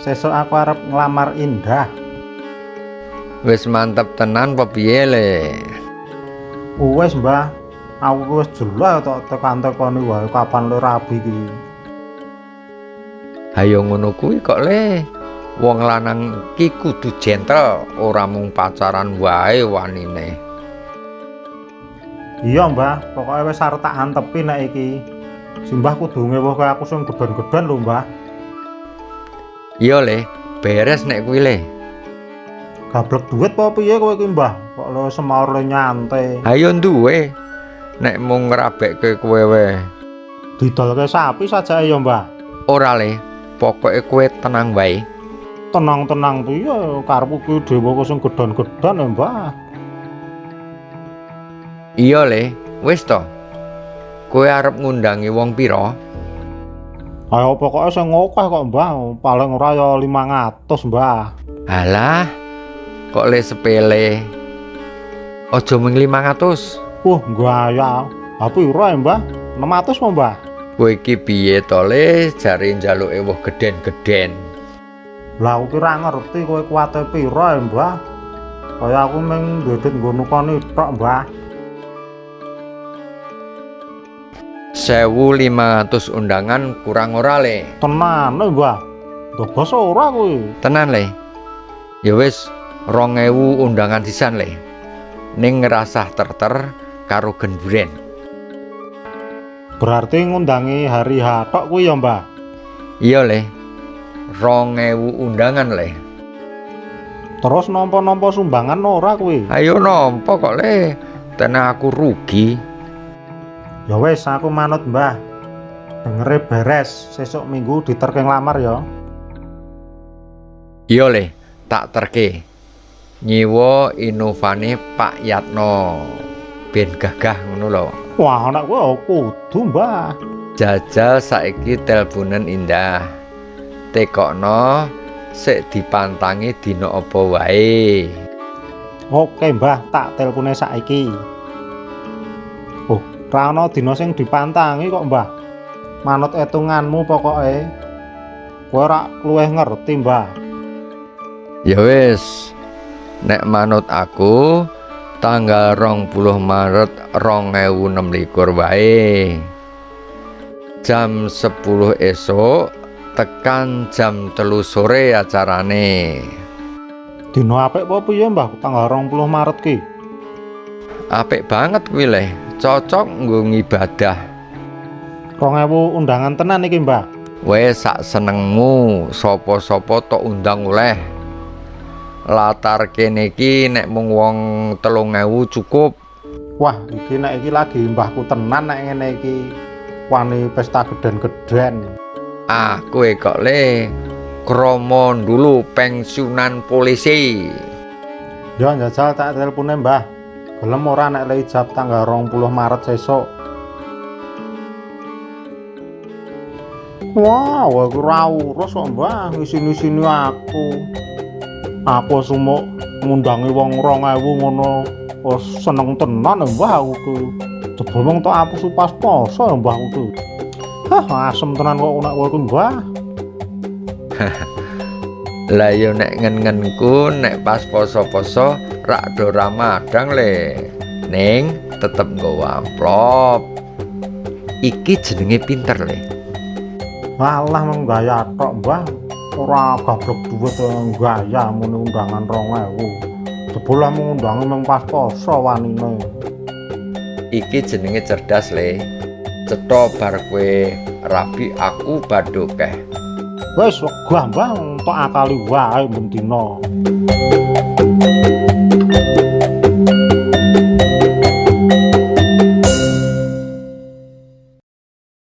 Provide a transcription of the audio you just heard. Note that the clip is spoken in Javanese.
sesuk aku arep nglamar Indah. Wis mantep tenan apa piye le? Wis, Mbah. Aku wis jelas tok tekan-tekoni wae kapan le rabi iki. Hayo ngono kuwi kok le. Wong lanang iki kudu gentle, ora mung pacaran wae wanine. Iya, Mbah. Pokoke wis arep tak antepi nek iki. Simbah kudu ngewuhke aku sing gedhen-gedhen lho, Mbah. Iya le, beres nek kuwi le. Gablek duit apa piye kowe iki, Mbah? Kok lo semaur le nyantai. Hayo duwe. Nek mung ngrabekke kowe wae. Didolke sapi saja ya, Mbah. Ora le, pokoke kowe tenang wae. Tenang-tenang piye karepku ki dhewe kok sing gedhen-gedhen ya, Mbah. Iya le, wis to. Kowe arep ngundangi wong pira? Ayo pokoke sing akeh kok, Mbah. Paling ora ya 500, Mbah. Alah, kok le sepele. Aja mung 500. Gaya. Apa ora ya, Mbah? 600 mo, Mbah? Kowe iki piye to le, jare njaluke woh gedhen-gedhen. Lah aku ora ngerti kowe kuwate pira ya, Mbah. Kaya aku mung ndedit nggo nukoni tok, Mbah. 1.500 undangan kurang ora le. Tenan lho, Mbah. Dobos ora kuwi. Tenan le. Ya wis 2.000 undangan sisan le. Ning ngrasah terter karo genduren. Berarti ngundangi hari H tok kuwi ya, Mbah. Iya le. 2.000 undangan le. Terus nampa-nampa sumbangan ora kuwi? Ayo nampa kok le. Tenan aku rugi. Ya wis aku manut, Mbah. Dengere beres, sesuk minggu diterke nglamar ya. Iya le, tak terke. Nyiwa inovane Pak Yatno. Ben gagah ngono lho. Wah, anak kowe kudu, Mbah. Jajal saiki teleponen Indah. Tekokno sik dipantangi dina apa wae. Oke, Mbah, tak telepone saiki. Ra ono dina sing dipantangi kok, Mbah. Manut etunganmu pokoke. Kowe ora luwih ngerti, Mbah. Ya wis. Nek manut aku tanggal 20 Maret 2026 wae. Jam 10 esuk tekan jam 3 sore acarane. Dina apik apa piye, Mbah, tanggal 20 Maret ki? Apik banget kuwi le. Cocok nggo ngibadah. 2000 undangan tenan iki, Mbah. Wes sak senengmu, sapa-sapa tok undang oleh. Latar kene iki nek mung wong 3000 cukup. Wah, iki nek iki lagi mbahku tenan nek ngene iki. Wani pesta gedhen-gedhen. Kowe kok le kromo dulu pensiunan polisi. Ya njajal tak telepone, Mbah. Gelem ora nek le ijab tanggal 20 Maret sesuk. Wah, aku ora urus kok, Mbah, ngisini-sini aku. Aku sumuk ngundangi wong 2000 ngono. Oh, seneng tenan, Mbah, aku ku. Jebul mung tok aku pas poso, Mbah, aku. Hah, asem tenan kok nek kowe ku, Mbah. Lah yo nek ngen-ngenku nek pas poso-poso rak do Ramadang le. Ning tetep nggawa amplop. Iki jenenge pinter le. Alah mung gaya tok, Mbah. Ora gablek duit gaya muni undangan 2000. Jebul mung undange mung pas poso wanine. Iki jenenge cerdas le. Cetha bar kowe rabi aku badhokeh. Wis wegah, Mbah, entuk akali wae ben dina.